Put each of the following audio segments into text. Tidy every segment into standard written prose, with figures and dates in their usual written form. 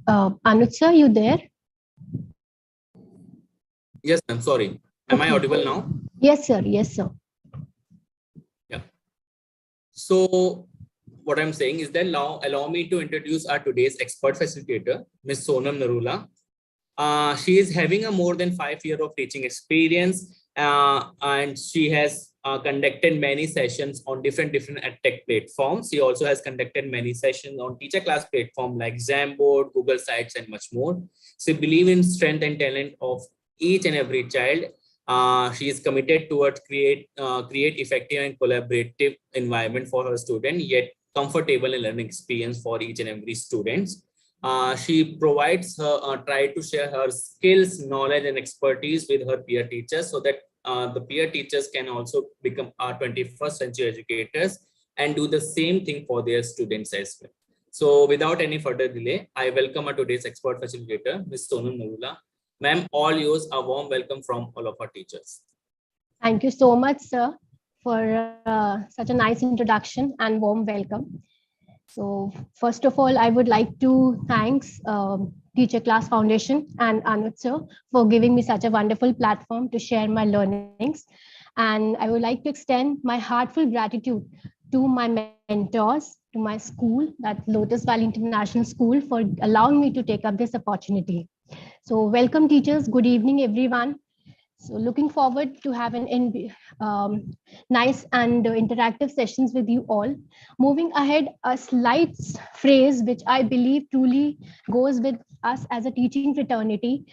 Anuj sir, you there? Yes, I'm sorry. Am I audible now? Yes, sir. Yes, sir. Yeah. So what I'm saying is that now allow me to introduce our today's expert facilitator, Ms. Sonam Narula. She is having a more than 5 years of teaching experience, and she has conducted many sessions on different edtech platforms. She also has conducted many sessions on teacher class platform like Jamboard, Google Sites, and much more. She believes in strength and talent of each and every child. She is committed towards create effective and collaborative environment for her student, yet comfortable and learning experience for each and every student. She provides her, try to share her skills, knowledge, and expertise with her peer teachers so that the peer teachers can also become our 21st century educators and do the same thing for their students as well. So without any further delay, I welcome our today's expert facilitator, Ms. Sonam Narula. Ma'am, all yours, a warm welcome from all of our teachers. Thank you so much, sir, for such a nice introduction and warm welcome. So first of all, I would like to thanks Teacher Class Foundation and Anuj sir for giving me such a wonderful platform to share my learnings. And I would like to extend my heartfelt gratitude to my mentors, to my school, that Lotus Valley International School, for allowing me to take up this opportunity. So welcome teachers, good evening everyone. So looking forward to have nice and interactive sessions with you all. Moving ahead, a slight phrase which I believe truly goes with us as a teaching fraternity.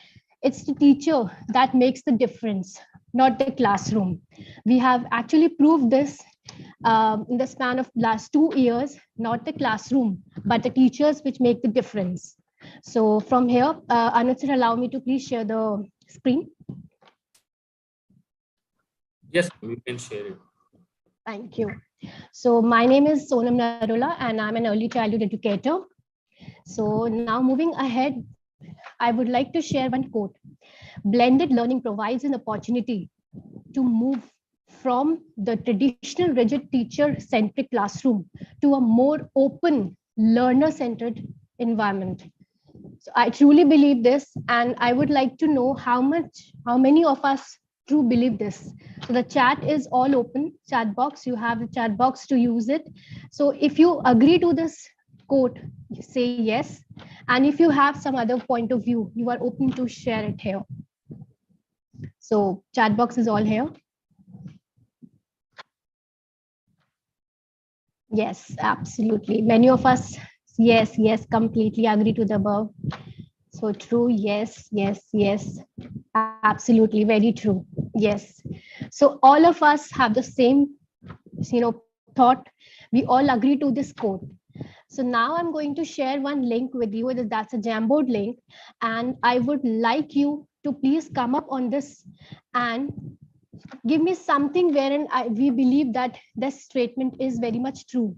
It's the teacher that makes the difference, not the classroom. We have actually proved this in the span of last 2 years, not the classroom, but the teachers which make the difference. So from here, Anuj sir, allow me to please share the screen. Yes, we can share it. Thank you. So my name is Sonam Narula and I'm an early childhood educator. So now moving ahead, I would like to share one quote. Blended learning provides an opportunity to move from the traditional rigid teacher-centric classroom to a more open, learner-centered environment. So I truly believe this, and I would like to know how many of us true believe this. So the chat is all open, chat box. You have the chat box to use it. So if you agree to this quote, you say yes. And if you have some other point of view, you are open to share it here. So chat box is all here. Yes, absolutely. Many of us, yes, completely agree to the above. So true. Yes. Absolutely. Very true. Yes. So all of us have the same, thought. We all agree to this quote. So now I'm going to share one link with you. That's a Jamboard link. And I would like you to please come up on this and give me something wherein we believe that this statement is very much true.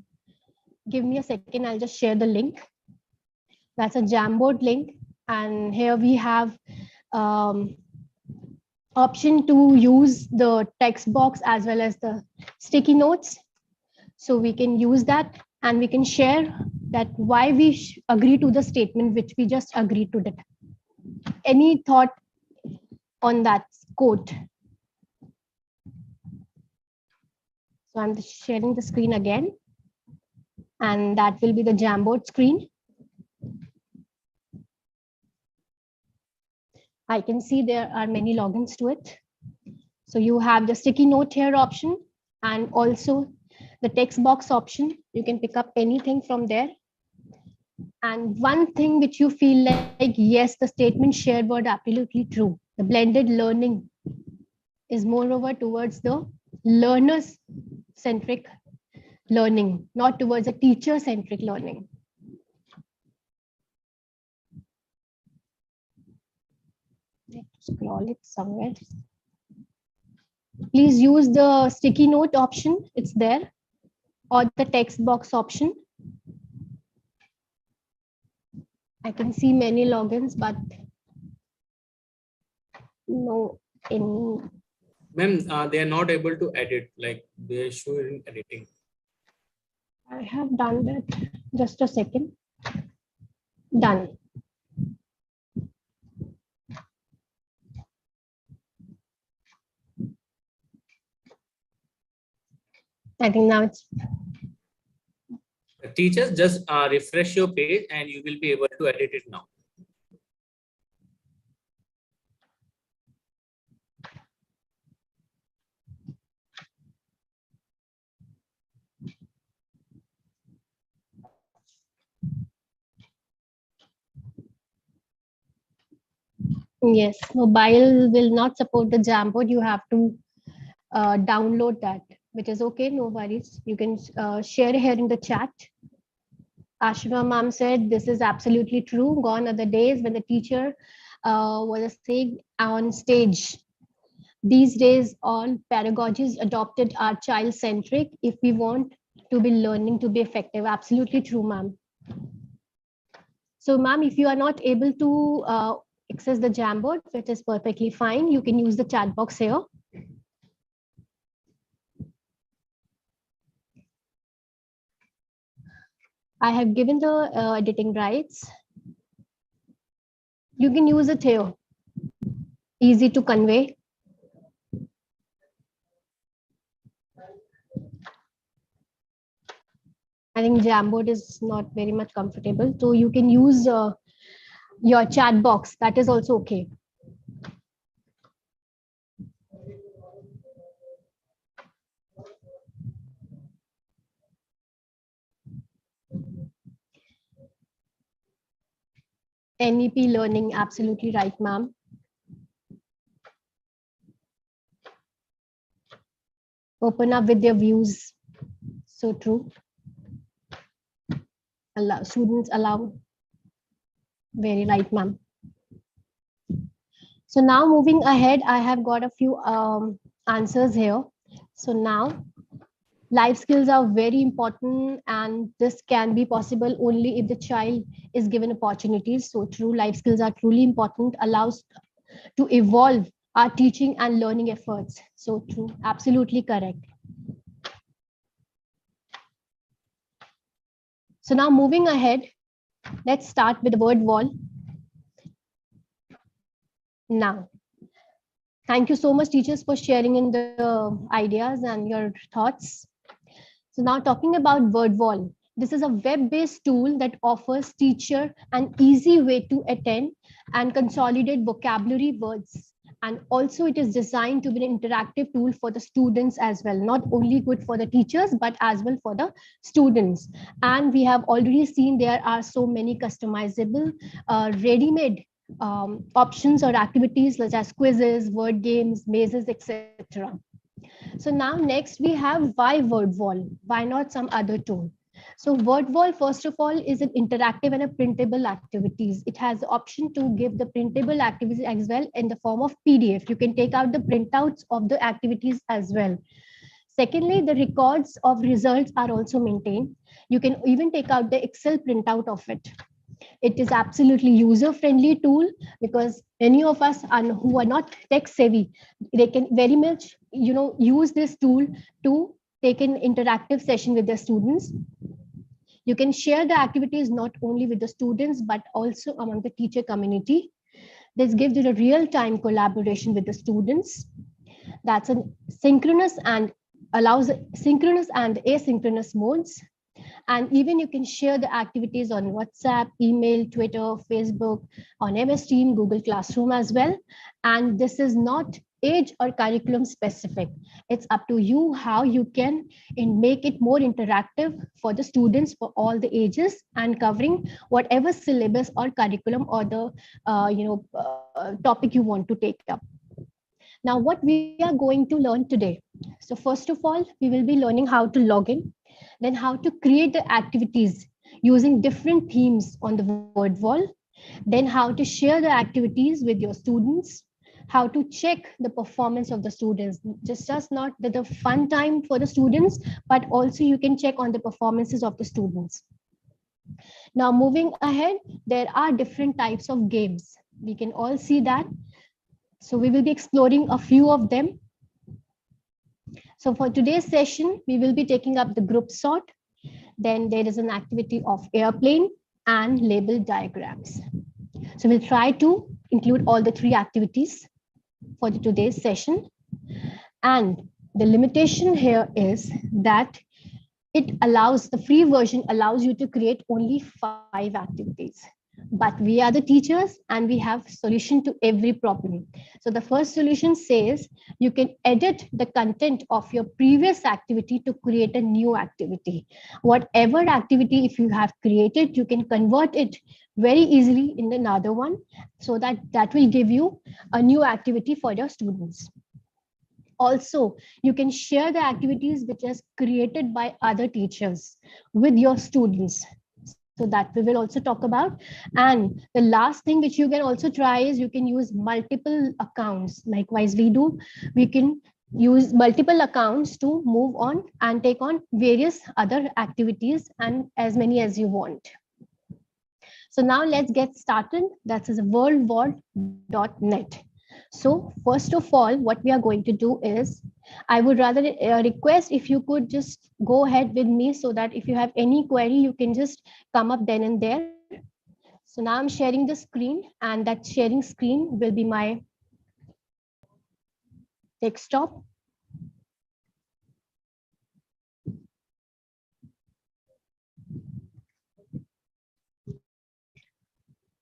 Give me a second. I'll just share the link. That's a Jamboard link. And here we have option to use the text box as well as the sticky notes. So we can use that and we can share that why we agree to the statement which we just agreed to that. Any thought on that quote? So I'm sharing the screen again. And that will be the Jamboard screen. I can see there are many logins to it. So you have the sticky note here option and also the text box option. You can pick up anything from there. And one thing which you feel like, yes, the statement shared were absolutely true. The blended learning is moreover towards the learner-centric learning, not towards a teacher-centric learning. Scroll it somewhere. Please use the sticky note option. It's there, or the text box option. I can see many logins, but no any. Ma'am, they are not able to edit, like they show in editing. I have done that. Just a second. Done. I think now it's Teachers, just refresh your page and you will be able to edit it now. yes. Mobile will not support the Jamboard. You have to download that, which is okay. No worries. You can share here in the chat. Ashima ma'am said this is absolutely true. Gone are the days when the teacher was saying on stage. These days, all pedagogies adopted are child-centric if we want to be learning to be effective. Absolutely true, ma'am. So, ma'am, if you are not able to access the Jamboard, which is perfectly fine, you can use the chat box here. I have given the editing rights. You can use it here. Easy to convey. I think Jamboard is not very much comfortable. So you can use your chat box. That is also okay. NEP learning, absolutely right, ma'am. Open up with their views. So true. Allow students allow. Very right, ma'am. So now moving ahead, I have got a few answers here. So now life skills are very important, and this can be possible only if the child is given opportunities. So true, life skills are truly important, allows to evolve our teaching and learning efforts. So true, absolutely correct. So now moving ahead, let's start with the word wall. Now, thank you so much, teachers, for sharing in the ideas and your thoughts. So now talking about Wordwall, this is a web-based tool that offers teacher an easy way to attend and consolidate vocabulary words. And also it is designed to be an interactive tool for the students as well, not only good for the teachers, but as well for the students. And we have already seen there are so many customizable, ready-made options or activities such as quizzes, word games, mazes, etc. So now next we have why Wordwall? Why not some other tool? So Wordwall, first of all, is an interactive and a printable activities. It has the option to give the printable activities as well in the form of PDF. You can take out the printouts of the activities as well. Secondly, the records of results are also maintained. You can even take out the Excel printout of it. It is absolutely user-friendly tool because any of us who are not tech savvy, they can very much use this tool to take an interactive session with their students. You can share the activities not only with the students but also among the teacher community. This gives you a real-time collaboration with the students. That's a synchronous and allows synchronous and asynchronous modes. And even you can share the activities on WhatsApp, email, Twitter, Facebook, on MS Team, Google Classroom as well. And this is not age or curriculum specific. It's up to you how you can make it more interactive for the students for all the ages and covering whatever syllabus or curriculum or the topic you want to take up. Now, what we are going to learn today. So first of all, we will be learning how to log in, then how to create the activities using different themes on the Wordwall, then how to share the activities with your students, how to check the performance of the students, just not the fun time for the students, but also you can check on the performances of the students. Now, moving ahead, there are different types of games. We can all see that. So we will be exploring a few of them. So for today's session, we will be taking up the group sort. Then there is an activity of airplane and label diagrams. So we'll try to include all the three activities for today's session. And The limitation here is that the free version allows you to create only 5 activities. But we are the teachers and we have solution to every problem. So the first solution says you can edit the content of your previous activity to create a new activity. Whatever activity, if you have created, you can convert it very easily in another one, so that will give you a new activity for your students. Also, you can share the activities which is created by other teachers with your students. So that we will also talk about. And the last thing which you can also try is you can use multiple accounts. Likewise, we can use multiple accounts to move on and take on various other activities, and as many as you want. So now let's get started. That is worldwall.net. So first of all, what we are going to do is, I would rather request if you could just go ahead with me, so that if you have any query, you can just come up then and there. So now I'm sharing the screen, and that sharing screen will be my desktop.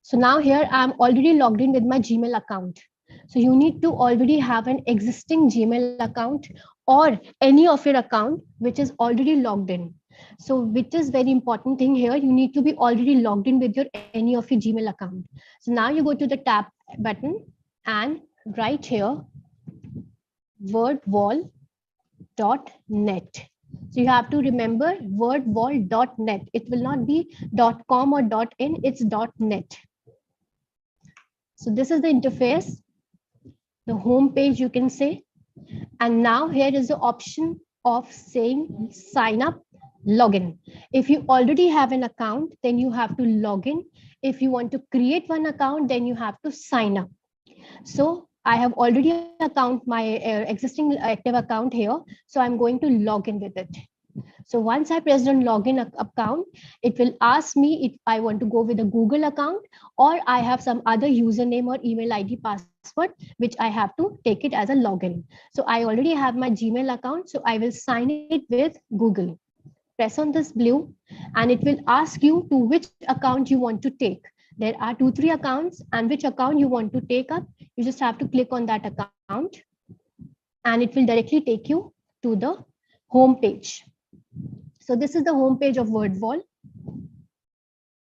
So now here I'm already logged in with my Gmail account. So you need to already have an existing Gmail account or any of your account which is already logged in. So which is very important thing here, you need to be already logged in with any of your Gmail account. So now you go to the tab button and right here, wordwall.net. So you have to remember wordwall.net. It will not be .com or .in, it's .net. So this is the interface, the home page you can say. And now here is the option of saying sign up, login. If you already have an account, then you have to log in. If you want to create one account, then you have to sign up. So I have already my existing active account here. So I'm going to log in with it. So once I press on login account, it will ask me if I want to go with a Google account or I have some other username or email ID password, which I have to take it as a login. So I already have my Gmail account. So I will sign it with Google. Press on this blue and it will ask you to which account you want to take. There are 2-3 accounts, and which account you want to take up. You just have to click on that account and it will directly take you to the home page. So this is the home page of Wordwall.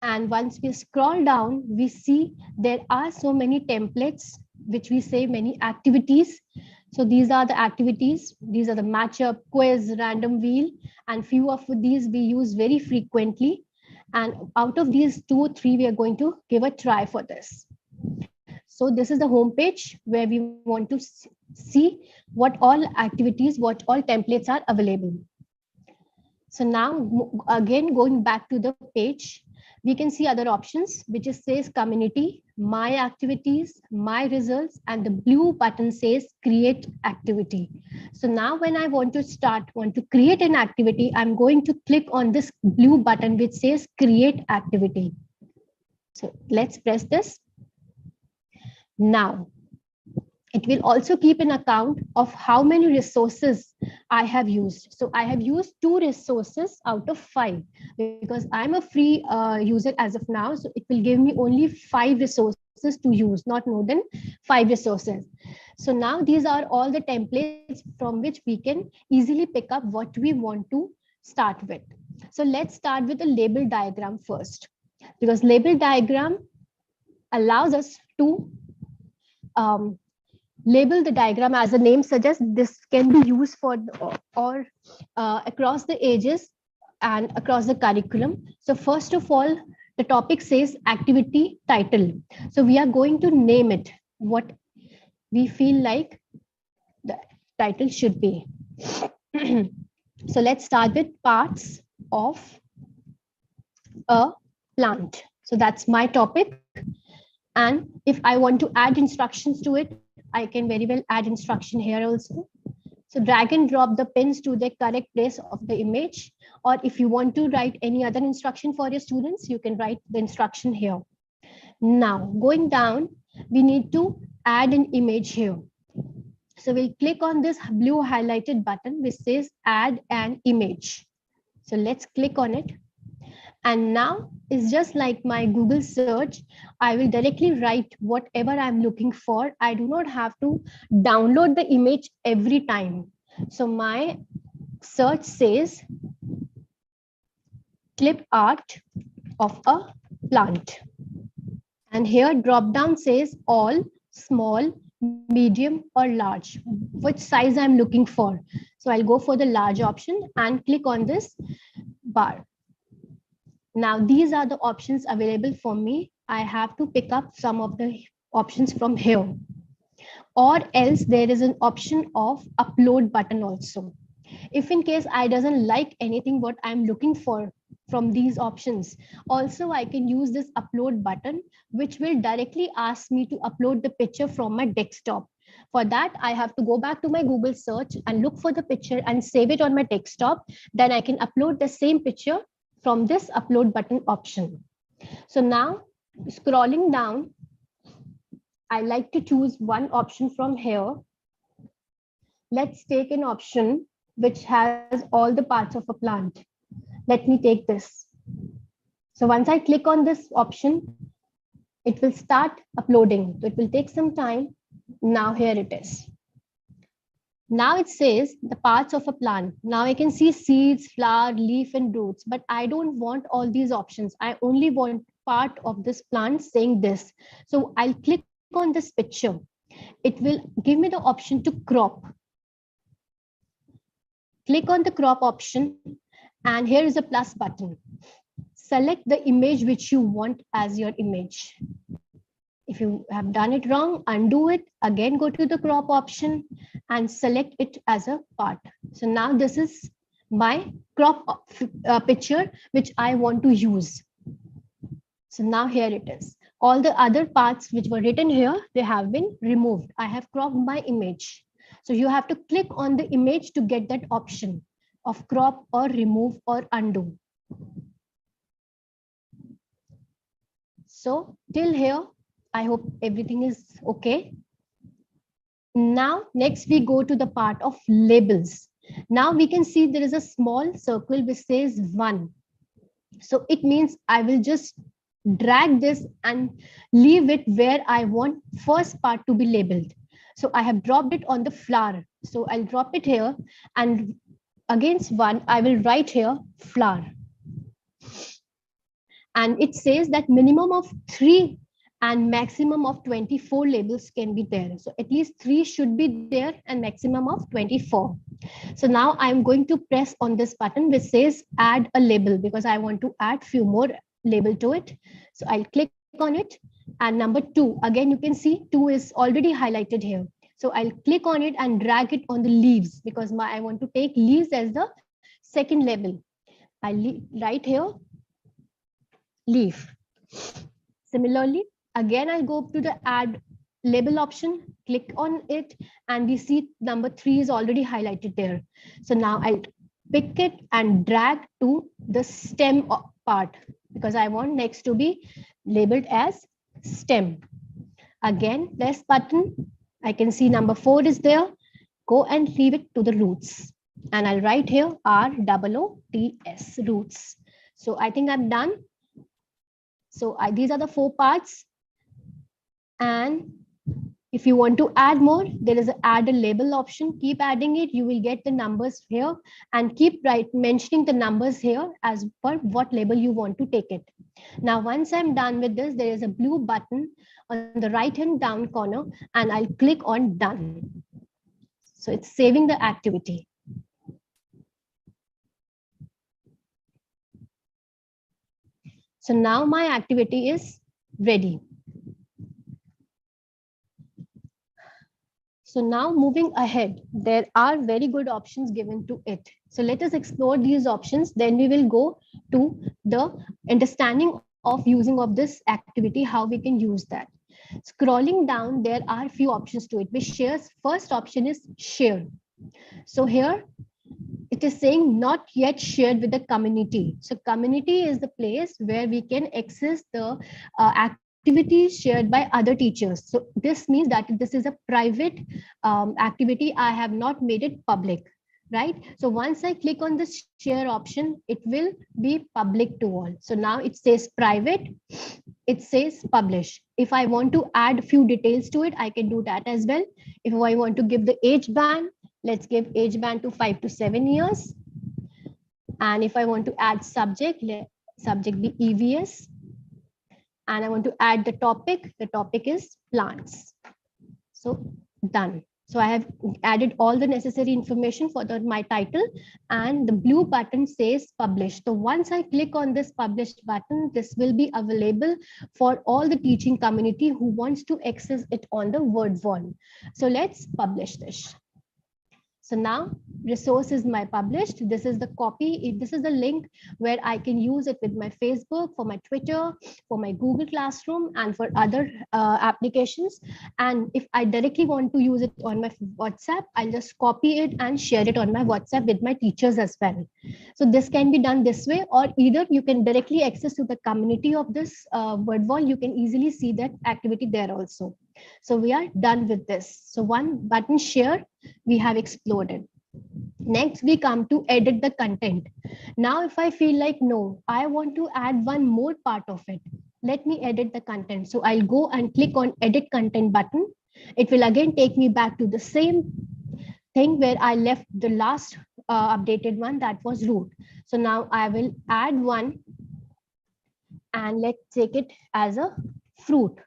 And once we scroll down, we see there are so many templates, which we say many activities. So these are the activities. These are the matchup, quiz, random wheel, and few of these we use very frequently. And out of these 2 or 3, we are going to give a try for this. So this is the home page where we want to see what all activities, what all templates are available. So now again, going back to the page, we can see other options, which is says community, my activities, my results, and the blue button says create activity. So now when I want to create an activity, I'm going to click on this blue button, which says create activity. So let's press this. Now, it will also keep an account of how many resources I have used. So I have used 2 resources out of 5 because I'm a free user as of now. So it will give me only 5 resources to use, not more than 5 resources. So now these are all the templates from which we can easily pick up what we want to start with. So let's start with the label diagram first, because label diagram allows us to label the diagram. As the name suggests, this can be used for or across the ages and across the curriculum. So first of all, the topic says activity title. So we are going to name it what we feel like the title should be. So let's start with parts of a plant. So that's my topic. And if I want to add instructions to it, I can very well add instruction here also. So drag and drop the pins to the correct place of the image. Or if you want to write any other instruction for your students, you can write the instruction here. Now, going down, we need to add an image here. So we'll click on this blue highlighted button which says add an image. So let's click on it. And now it's just like my Google search. I will directly write whatever I'm looking for. I do not have to download the image every time. So my search says clip art of a plant. And here drop down says all, small, medium or large, which size I'm looking for. So I'll go for the large option and click on this bar. Now these are the options available for me. I have to pick up some of the options from here. Or else there is an option of upload button also. If in case I doesn't like anything what I'm looking for from these options, also I can use this upload button, which will directly ask me to upload the picture from my desktop. For that, I have to go back to my Google search and look for the picture and save it on my desktop. Then I can upload the same picture from this upload button option. So now scrolling down, I like to choose one option from here. Let's take an option which has all the parts of a plant. Let me take this. So once I click on this option, it will start uploading. So it will take some time. Now here it is. Now it says the parts of a plant. Now I can see seeds, flower, leaf, and roots, but I don't want all these options. I only want part of this plant saying this. So I'll click on this picture. It will give me the option to crop. Click on the crop option, and here is a plus button. Select the image which you want as your image. If you have done it wrong, undo it. Again, go to the crop option and select it as a part. So now this is my crop picture which I want to use. So now here it is. All the other parts which were written here, they have been removed. I have cropped my image. So you have to click on the image to get that option of crop or remove or undo. So till here, I hope everything is okay. Now, next we go to the part of labels. Now we can see there is a small circle which says 1. So it means I will just drag this and leave it where I want first part to be labeled. So I have dropped it on the flower. So I'll drop it here, and against 1, I will write here flower. And it says that minimum of 3 and maximum of 24 labels can be there. So at least 3 should be there and maximum of 24. So now I'm going to press on this button which says add a label, because I want to add few more label to it. So I'll click on it, and number 2, again you can see 2 is already highlighted here. So I'll click on it and drag it on the leaves, because I want to take leaves as the second label. I'll write here leaf. Similarly, again I'll go to the add label option, click on it, and we see number 3 is already highlighted there. So now I'll pick it and drag to the stem part, because I want next to be labeled as stem. Again, press button. I can see number 4 is there. Go and leave it to the roots. And I'll write here ROOTS, roots. So I think I'm done. So these are the 4 parts. And if you want to add more, there is an add a label option. Keep adding it. You will get the numbers here, and keep mentioning the numbers here as per what label you want to take it. Now, once I'm done with this, there is a blue button on the right hand down corner, and I'll click on done. So it's saving the activity. So now my activity is ready. So now moving ahead, there are very good options given to it. So let us explore these options. Then we will go to the understanding of using of this activity, how we can use that. Scrolling down, there are few options to it, which shares. First option is share. So here it is saying not yet shared with the community. So community is the place where we can access the activity activities shared by other teachers. So this means that this is a private activity. I have not made it public, right? So once I click on this share option, it will be public to all. So now it says private, it says publish. If I want to add a few details to it, I can do that as well. If I want to give the age band, let's give age band to 5 to 7 years. And if I want to add subject, let subject be EVS. And I want to add the topic is plants. So done. So I have added all the necessary information for my title, and the blue button says publish. So once I click on this published button, this will be available for all the teaching community who wants to access it on the Wordwall. So let's publish this. So now resource is my published. This is the copy. This is the link where I can use it with my Facebook, for my Twitter, for my Google Classroom, and for other applications. And if I directly want to use it on my WhatsApp, I'll just copy it and share it on my WhatsApp with my teachers as well. So this can be done this way, or either you can directly access to the community of this Wordwall. You can easily see that activity there also. So we are done with this. So one button share, we have exploded. Next, we come to edit the content. Now, if I feel like, no, I want to add one more part of it, let me edit the content. So I'll go and click on edit content button. It will again take me back to the same thing where I left the last updated one, that was root. So now I will add one, and let's take it as a fruit.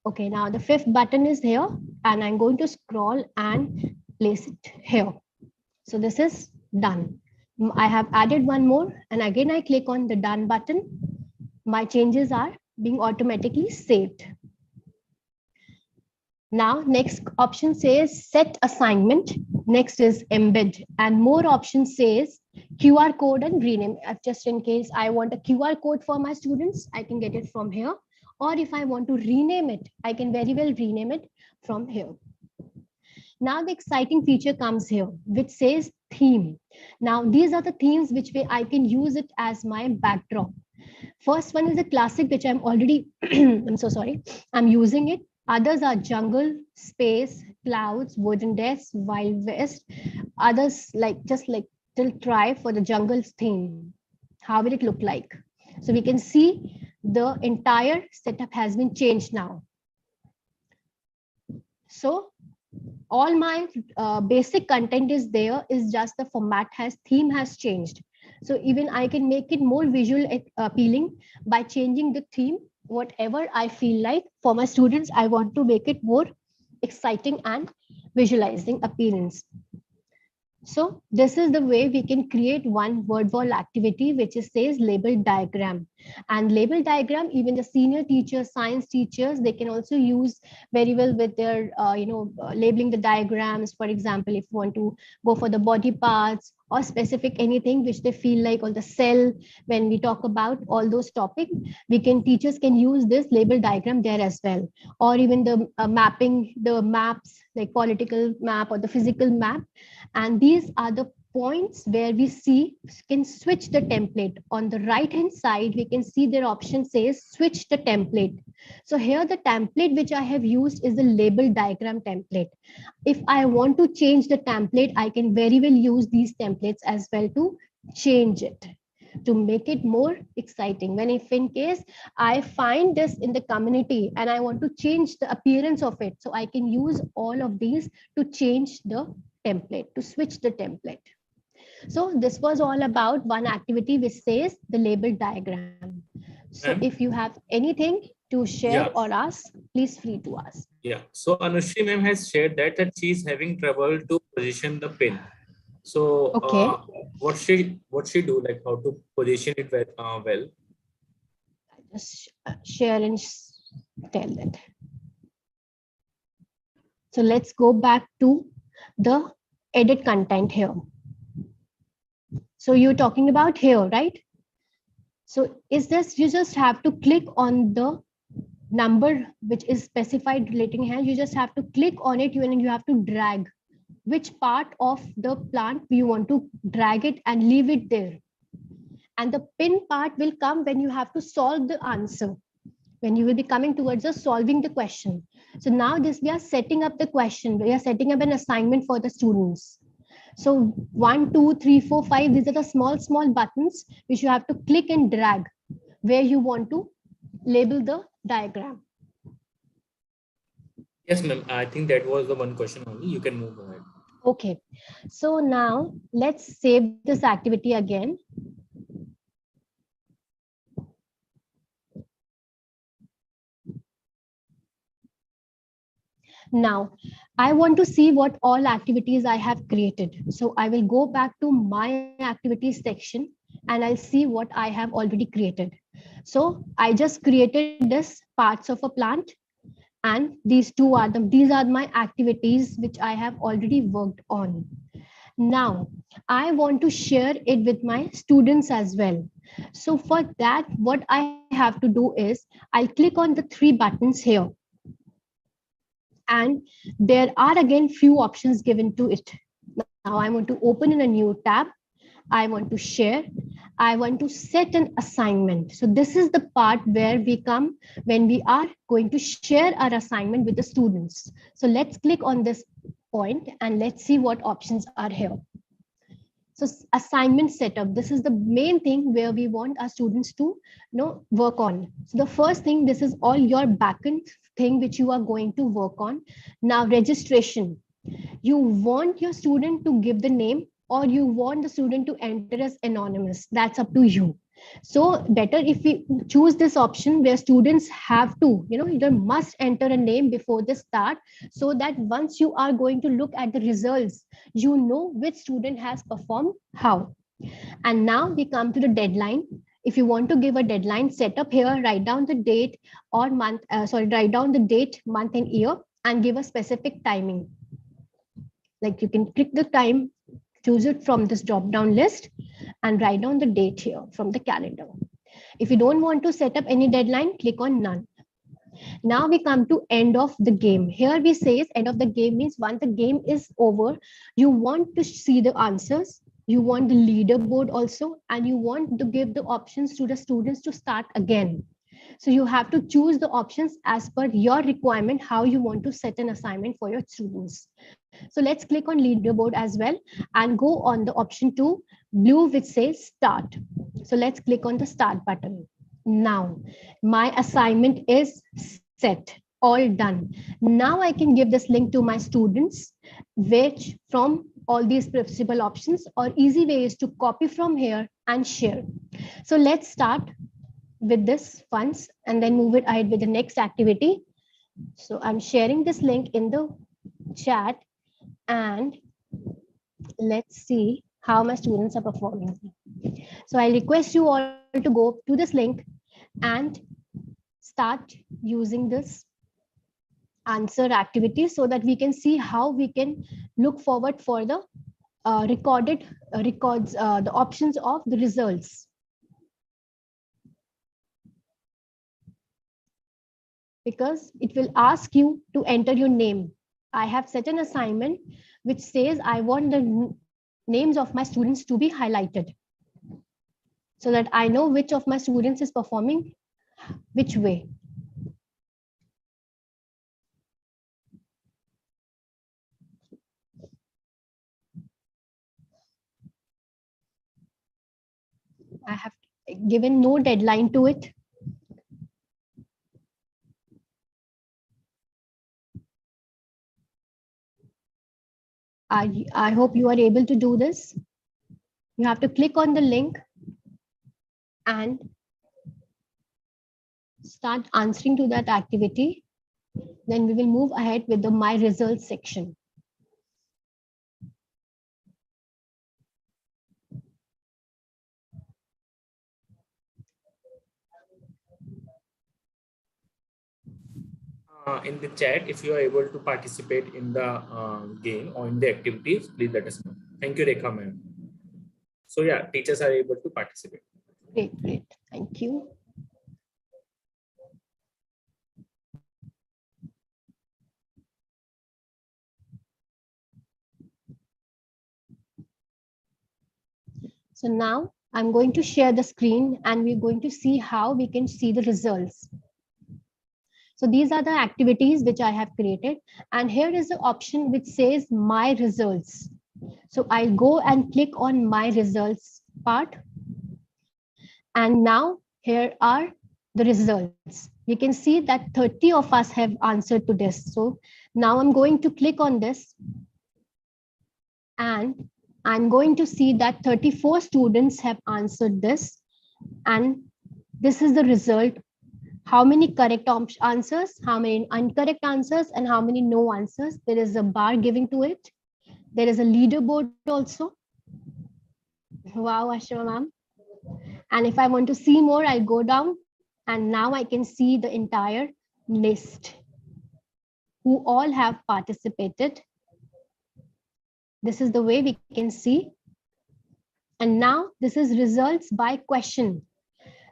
Okay, now the fifth button is here, and I'm going to scroll and place it here. So this is done. I have added one more, and again I click on the done button. My changes are being automatically saved. Now next option says set assignment. Next is embed, and more options says QR code and rename. Just in case I want a QR code for my students, I can get it from here. Or if I want to rename it, I can very well rename it from here. Now the exciting feature comes here, which says theme. Now these are the themes which way I can use it as my backdrop. First one is a classic, which I'm already, I'm so sorry, I'm using it. Others are jungle, space, clouds, wooden desks, wild west. Others just till try for the jungle's theme. How will it look like? So we can see the entire setup has been changed now. So all my basic content is there, is just the format theme has changed. So even I can make it more visual appealing by changing the theme, whatever I feel like. For my students, I want to make it more exciting and visualizing appearance. So this is the way we can create one Wordwall activity, which says label diagram. And label diagram, even the senior teachers, science teachers, they can also use very well with their, labeling the diagrams. For example, if you want to go for the body parts or specific anything which they feel like, or the cell, when we talk about all those topics, teachers can use this label diagram there as well. Or even the mapping, the maps, like political map or the physical map. And these are the points where we can switch the template. On the right hand side, we can see their option says switch the template. So here the template which I have used is the label diagram template. If I want to change the template, I can very well use these templates as well to change it, to make it more exciting. When if in case I find this in the community and I want to change the appearance of it, so I can use all of these to change the template, to switch the template. So this was all about one activity which says the label diagram. So if you have anything to share or ask, please free to ask. Yeah. So Anushri ma'am has shared that she is having trouble to position the pin. So what she do, like how to position it well? Just share and tell that. So let's go back to the edit content here. So you're talking about here, right? So is this, you just have to click on the number which is specified relating here. You just have to click on it and you have to drag which part of the plant you want to drag it and leave it there. And the pin part will come when you have to solve the answer. when you will be coming towards the solving the question. So now this, we are setting up the question, we are setting up an assignment for the students. So 1, 2, 3, 4, 5, these are the small buttons which you have to click and drag where you want to label the diagram. Yes, ma'am. I think that was the one question only. You can move ahead. Okay, so now let's save this activity again. Now, I want to see what all activities I have created. So I will go back to my activities section and I'll see what I have already created. So I just created this parts of a plant, and these are my activities which I have already worked on. Now, I want to share it with my students as well. So for that, what I have to do is I'll click on the 3 buttons here. And there are again few options given to it. Now I want to open in a new tab. I want to share. I want to set an assignment. So this is the part where we come when we are going to share our assignment with the students. So let's click on this point and let's see what options are here. So assignment setup, this is the main thing where we want our students to work on. So the first thing, this is all your backend thing which you are going to work on. Now registration, you want your student to give the name or you want the student to enter as anonymous. That's up to you. So better if we choose this option where students have to, you must enter a name before the start, so that once you are going to look at the results, you know which student has performed how. And now we come to the deadline. If you want to give a deadline, set up here, write down the date or month, write down the date, month and year and give a specific timing. Like you can click the time, choose it from this drop down list and write down the date here from the calendar. If you don't want to set up any deadline, click on none. Now we come to end of the game. Here we say end of the game means once the game is over, you want to see the answers, you want the leaderboard also, and you want to give the options to the students to start again. So you have to choose the options as per your requirement, how you want to set an assignment for your students. So let's click on leaderboard as well and go on the option 2, blue, which says start. So let's click on the start button. Now my assignment is set, all done. Now I can give this link to my students, which from all these principal options, or easy way is to copy from here and share. So let's start with this once and then move it ahead with the next activity. So I'm sharing this link in the chat and let's see how my students are performing. So I request you all to go to this link and start using this answer activity so that we can see how we can look forward for the the options of the results. Because it will ask you to enter your name. I have set an assignment which says I want the names of my students to be highlighted so that I know which of my students is performing which way. I have given no deadline to it. I hope you are able to do this. You have to click on the link and start answering to that activity. Then we will move ahead with the My Results section. In the chat, if you are able to participate in the game or in the activities, please let us know. Thank you, Rekha ma'am. So yeah, teachers are able to participate. Great, great. Thank you. So now I'm going to share the screen and we're going to see how we can see the results. So these are the activities which I have created. And here is the option which says my results. So I'll go and click on my results part. And now here are the results. You can see that 30 of us have answered to this. So now I'm going to click on this, and I'm going to see that 34 students have answered this. And this is the result. How many correct answers, how many incorrect answers, and how many no answers. There is a bar giving to it. There is a leaderboard also. Wow, Ashma ma'am. And if I want to see more, I'll go down, and now I can see the entire list who all have participated. This is the way we can see. And now this is results by question.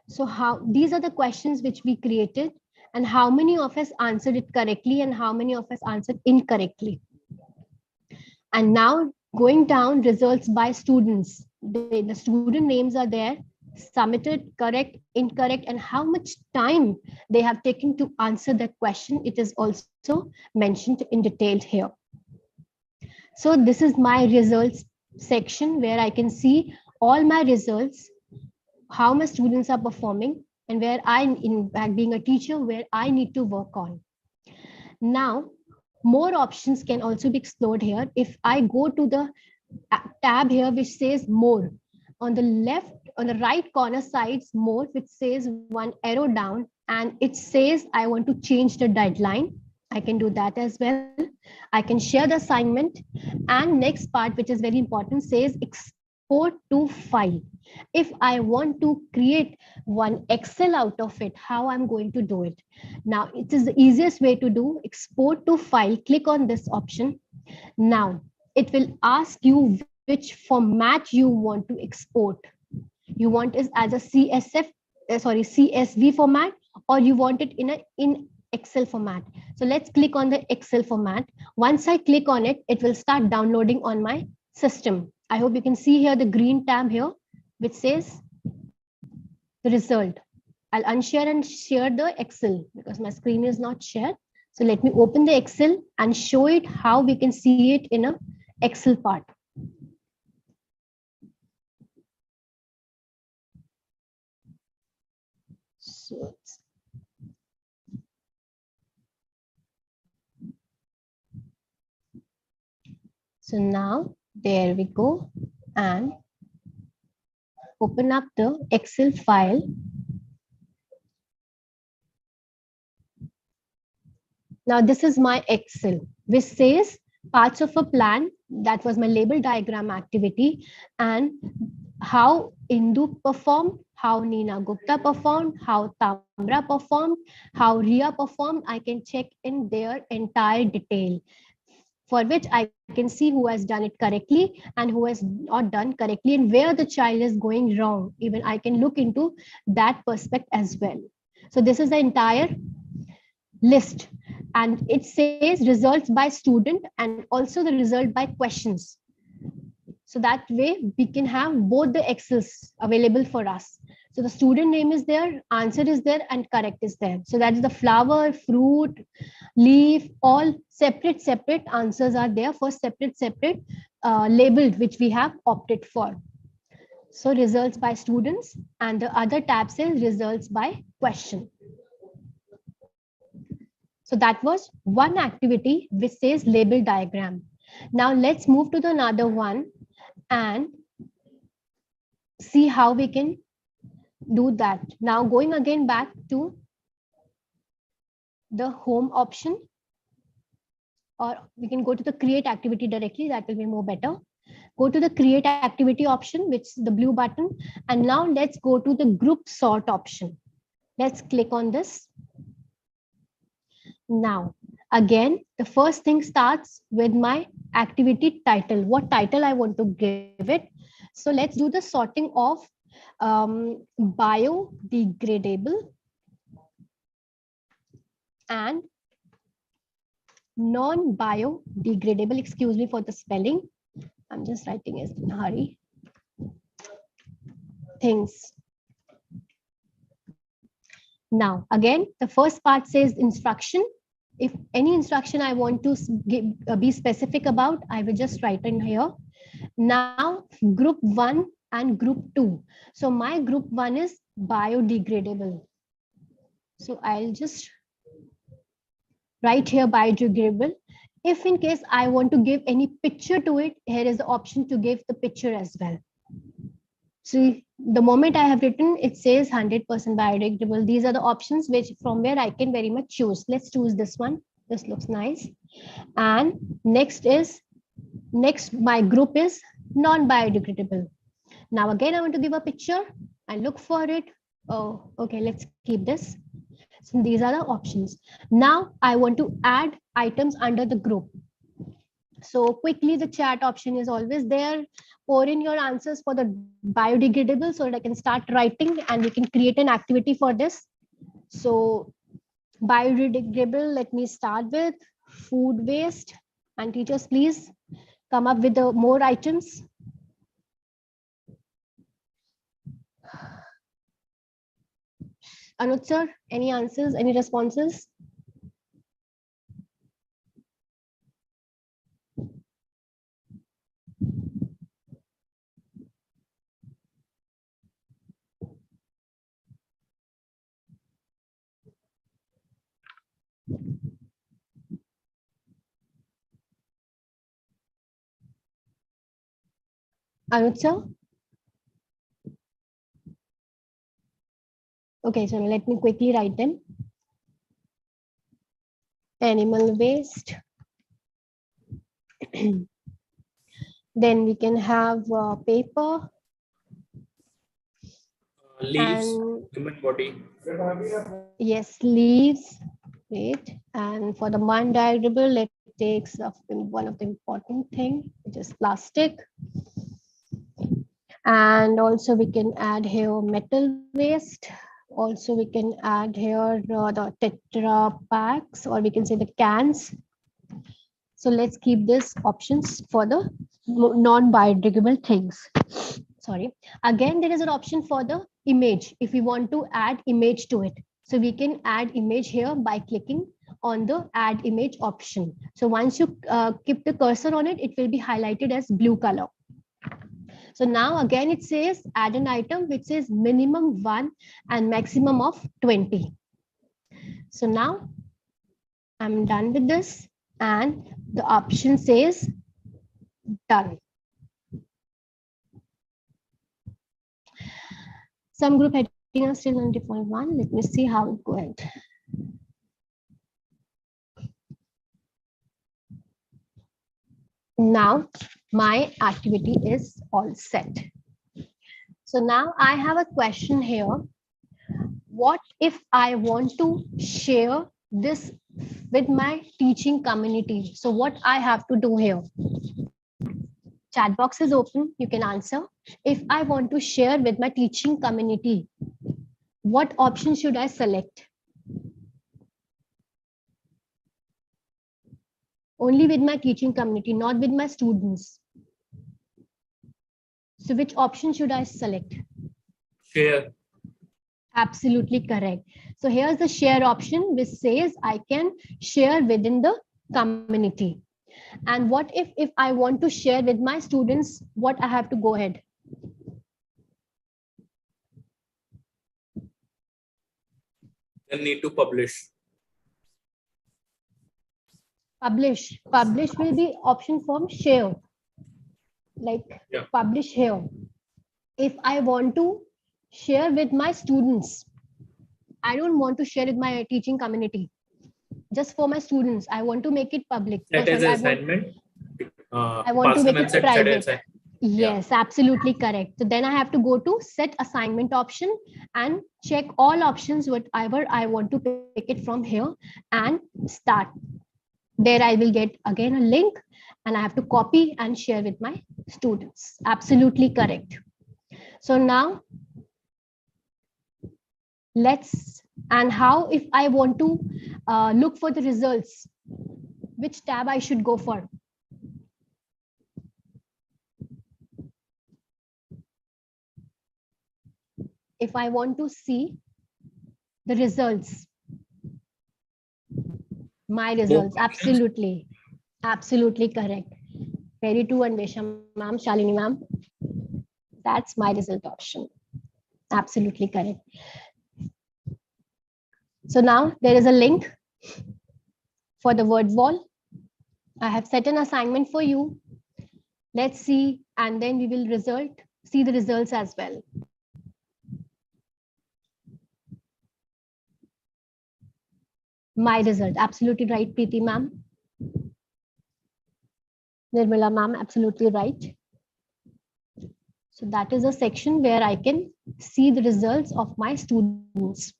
So these are the questions which we created, and how many of us answered it correctly and how many of us answered incorrectly. And now going down, results by students. The student names are there, submitted, correct, incorrect, and how much time they have taken to answer that question. It is also mentioned in detail here. So this is my results section where I can see all my results, how my students are performing, and where in fact, being a teacher, where I need to work on. Now, more options can also be explored here. If I go to the tab here, which says more, on the left, on the right corner sides, more, which says one arrow down, and it says I want to change the deadline. I can do that as well. I can share the assignment. And next part, which is very important, says export to file. If I want to create one Excel out of it, how I'm going to do it. Now, it is the easiest way to do export to file. Click on this option. Now, it will ask you which format you want to export. You want it as a CSV format, or you want it in Excel format. So let's click on the Excel format. Once I click on it, it will start downloading on my system. I hope you can see here the green tab here, which says the result. I'll unshare and share the Excel because my screen is not shared. So let me open the Excel and show it how we can see it in a Excel part. So now there we go, and open up the Excel file. Now this is my Excel, which says parts of a plan. That was my label diagram activity, and how Indu performed, how Nina Gupta performed, how Tamra performed, how Ria performed. I can check in their entire detail, for which I can see who has done it correctly and who has not done correctly, and where the child is going wrong. Even I can look into that perspective as well. So this is the entire list, and it says results by student and also the result by questions. So that way we can have both the Excels available for us. So the student name is there, answer is there, and correct is there. So that is the flower, fruit, leaf, all separate answers are there for separate labeled, which we have opted for. So results by students, and the other tab says results by question. So that was one activity which says label diagram. Now let's move to the another one and see how we can do that. Now going again back to the home option, or we can go to the create activity directly. That will be more better. Go to the create activity option, which is the blue button. And now let's go to the group sort option. Let's click on this. Now, again, the first thing starts with my activity title, what title I want to give it. So let's do the sorting of biodegradable and non-biodegradable. Excuse me for the spelling. I'm just writing it in a hurry. Things. Now, again, the first part says instruction. If any instruction I want to be specific about, I will just write in here. Now, group 1 and group 2. So my group 1 is biodegradable. So I'll just write here biodegradable. If in case I want to give any picture to it, here is the option to give the picture as well. See, the moment I have written, it says 100% biodegradable. These are the options which from where I can very much choose. Let's choose this one. This looks nice. And next, my group is non-biodegradable. Now again, I want to give a picture and look for it. Oh, okay, let's keep this. So these are the options. Now I want to add items under the group. So quickly, the chat option is always there. Pour in your answers for the biodegradable so that I can start writing and we can create an activity for this. So biodegradable, let me start with food waste. And teachers, please come up with the more items. Anuj sir, any answers, any responses? Anuj sir? Okay, so let me quickly write them. Animal waste. Then we can have paper. Leaves, and, human body. Yes, leaves. Wait. And for the biodegradable, let's take one of the important thing, which is plastic. And also we can add here metal waste. Also we can add here the tetra packs, or we can say the cans. So let's keep these options for the non-biodegradable things. Sorry. Again, there is an option for the image if we want to add image to it. So we can add image here by clicking on the add image option. So once you keep the cursor on it, it will be highlighted as blue color. So now again, it says add an item which says minimum 1 and maximum of 20. So now I'm done with this and the option says done. Some group heading are still on default 1. Let me see how it goes. Now my activity is all set. So now I have a question here. What if I want to share this with my teaching community? So what I have to do here? Chat box is open, you can answer. If I want to share with my teaching community, what option should I select? Only with my teaching community, not with my students. So which option should I select? Share. Absolutely correct. So here's the share option which says I can share within the community. And what if I want to share with my students, what I have to go ahead? Then need to publish. Publish will be option from share, like publish here. If I want to share with my students, I don't want to share with my teaching community, just for my students, I want to make it public. That is assignment. I want to make it private. Yes, absolutely correct. So then I have to go to set assignment option and check all options, whatever I want to pick it from here and start. There I will get again a link and I have to copy and share with my students. Absolutely correct. So now and how if I want to look for the results, which tab I should go for? If I want to see the results. My results, absolutely. Absolutely correct. Very true, Anvesha ma'am, Shalini ma'am. That's my result option. Absolutely correct. So now there is a link for the word wall. I have set an assignment for you. Let's see, and then we will see the results as well. My result, absolutely right, Preeti ma'am. Nirmala ma'am, absolutely right. So that is a section where I can see the results of my students.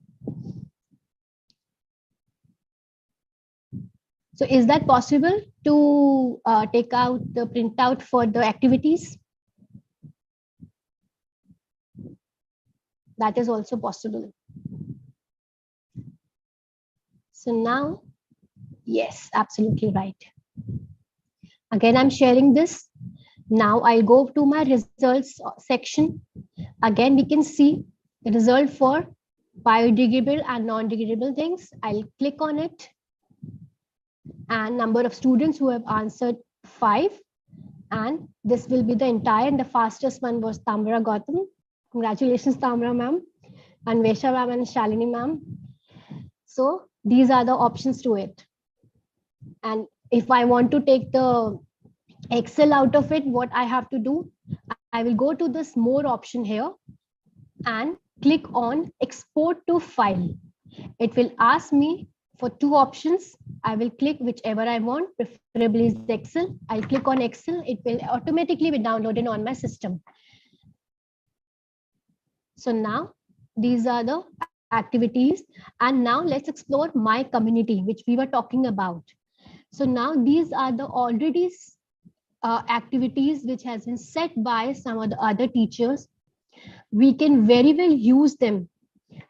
So is that possible to take out the printout for the activities? That is also possible. So now, yes, absolutely right. Again, I'm sharing this. Now I'll go to my results section. Again, we can see the result for biodegradable and non-degradable things. I'll click on it. And number of students who have answered 5. And this will be the entire, and the fastest one was Tamra Gautam. Congratulations, Tamra ma'am, and Vesha ma'am and Shalini ma'am. So these are the options to it. And if I want to take the Excel out of it, what I have to do, I will go to this more option here and click on export to file. It will ask me for 2 options. I will click whichever I want, preferably is Excel. I'll click on Excel. It will automatically be downloaded on my system. So now these are the activities. And now let's explore my community, which we were talking about. So now these are the already activities which has been set by some of the other teachers. We can very well use them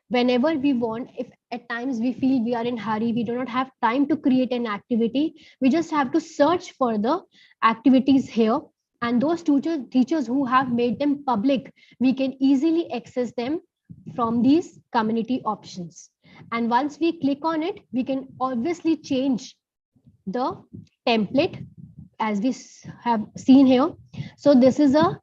whenever we want. If at times we feel we are in hurry, we do not have time to create an activity, we just have to search for the activities here, and those teachers who have made them public, we can easily access them from these community options. And once we click on it, we can obviously change the template as we have seen here. So this is a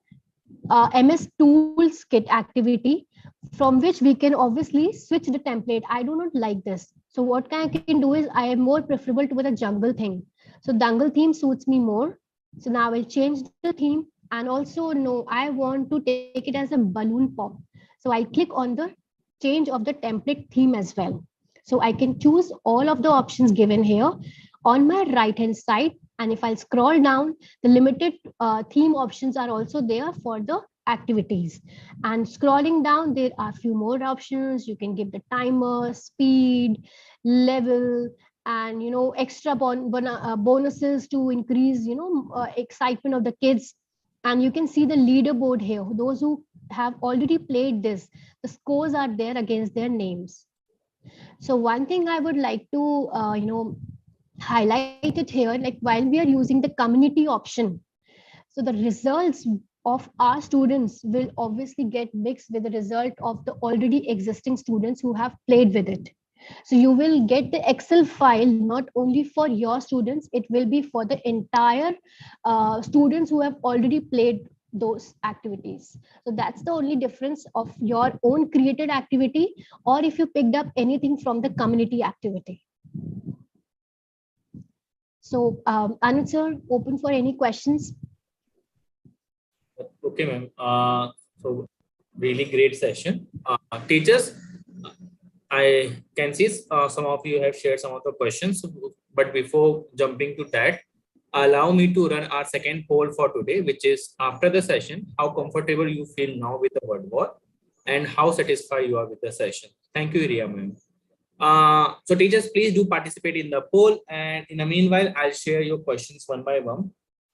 MS Tools kit activity from which we can obviously switch the template. I do not like this. So what I can do is I am more preferable to the jungle thing. So jungle theme suits me more. So now I will change the theme, and also no, I want to take it as a balloon pop. So I click on the change of the template theme as well. So I can choose all of the options given here on my right hand side. And if I scroll down, the limited theme options are also there for the activities. And scrolling down, there are a few more options. You can give the timer, speed, level, and extra bonuses to increase excitement of the kids. And you can see the leaderboard here. Those who have already played this, the scores are there against their names. So one thing I would like to highlight it here, like while we are using the community option, so the results of our students will obviously get mixed with the result of the already existing students who have played with it. So you will get the Excel file not only for your students, it will be for the entire students who have already played those activities. So that's the only difference of your own created activity, or if you picked up anything from the community activity. So Anuj sir, open for any questions. Okay, ma'am. So really great session. Teachers, I can see some of you have shared some of the questions, but before jumping to that, allow me to run our second poll for today, which is after the session, how comfortable you feel now with the Wordwall and how satisfied you are with the session. Thank you, Ria ma'am. So teachers, please do participate in the poll, and in the meanwhile, I'll share your questions one by one.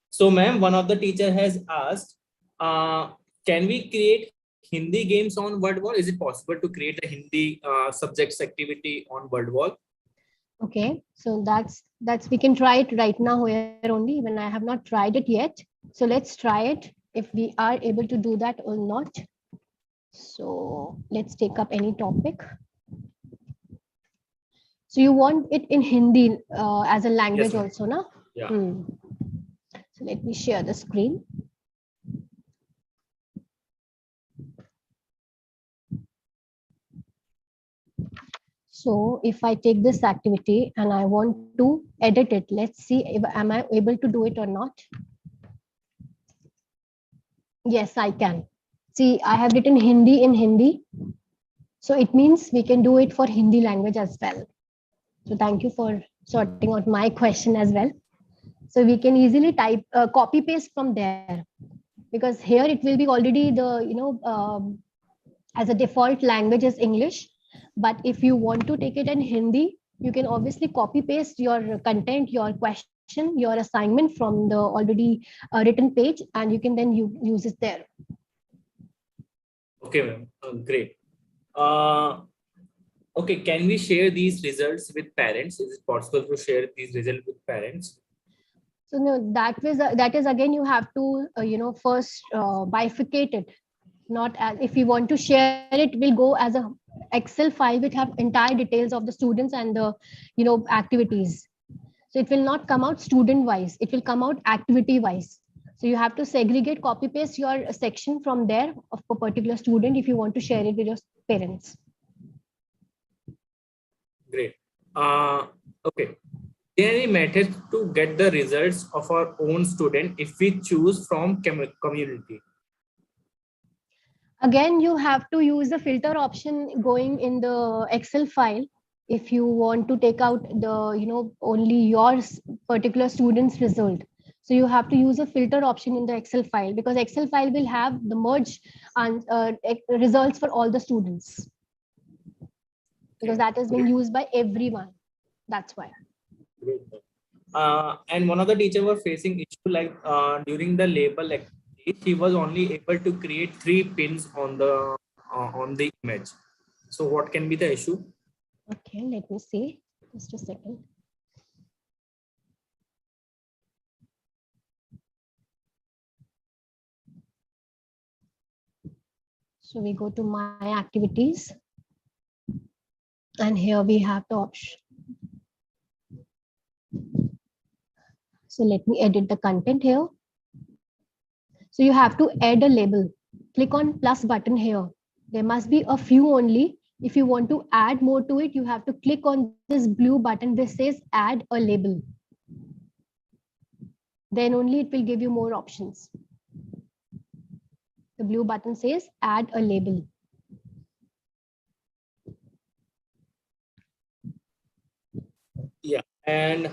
So ma'am, one of the teacher has asked, can we create Hindi games on Wordwall? Is it possible to create a Hindi subjects activity on Wordwall? Okay, so that's we can try it right now here only, when I have not tried it yet. So let's try it if we are able to do that or not. So let's take up any topic. So you want it in Hindi as a language ma'am. also, na? Yeah. So let me share the screen. So if I take this activity and I want to edit it, let's see if am I able to do it or not. Yes, I can. See, I have written Hindi in Hindi. So it means we can do it for Hindi language as well. So thank you for sorting out my question as well. So we can easily type copy paste from there, because here it will be already the as a default language is English. But if you want to take it in Hindi, you can obviously copy paste your content, your question, your assignment from the already written page, and you can then use it there. Okay, ma'am. Great. Okay, can we share these results with parents? Is it possible to share these results with parents? So no, that is again you have to first bifurcate it. Not as if you want to share it, will go as a Excel file which have entire details of the students and the activities. So it will not come out student wise, it will come out activity wise. So you have to segregate, copy paste your section from there of a particular student if you want to share it with your parents. Great. Okay. Is there any method to get the results of our own student if we choose from community? Again, you have to use the filter option going in the Excel file. If you want to take out the only your particular student's result, so you have to use a filter option in the Excel file, because Excel file will have the merge and results for all the students, because that is being used by everyone. That's why. Great. And one of the teacher was facing issue like during the label activity, he was only able to create 3 pins on the image. So what can be the issue? Okay, let me see. Just a second. So we go to my activities, and here we have the option. So let me edit the content here. So you have to add a label. Click on plus button here. There must be a few only. If you want to add more to it, you have to click on this blue button which says add a label. Then only it will give you more options. The blue button says add a label. Yeah. And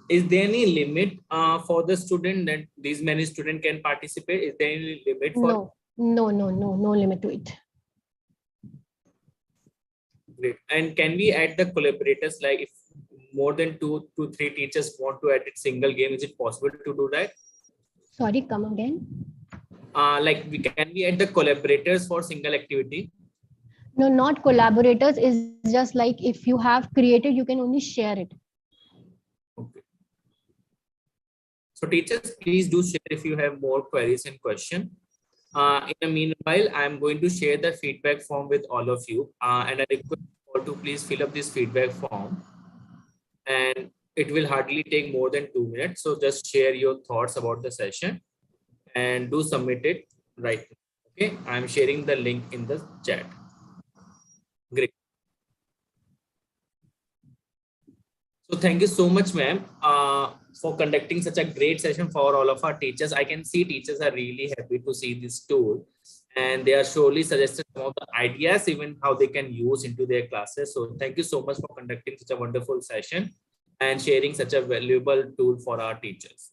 is there any limit for the student that these many students can participate? Is there any limit for? No limit to it. Great. And can we add the collaborators? Like if more than 2 to 3 teachers want to edit single game, is it possible to do that? Sorry, come again. Like can we add the collaborators for single activity? No, not collaborators. Is just like if you have created, you can only share it. Okay. So teachers, please do share if you have more queries and questions. In the meanwhile, I'm going to share the feedback form with all of you. And I request you all to please fill up this feedback form. And it will hardly take more than 2 minutes. So just share your thoughts about the session and do submit it right now. Okay, I'm sharing the link in the chat. Great. So thank you so much, ma'am, for conducting such a great session for all of our teachers. I can see teachers are really happy to see this tool, and they are surely suggested some of the ideas, even how they can use into their classes. So thank you so much for conducting such a wonderful session and sharing such a valuable tool for our teachers.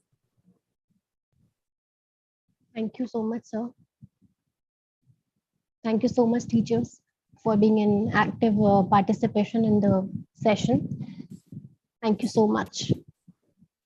Thank you so much, sir. Thank you so much, teachers, for being in active participation in the session. Thank you so much.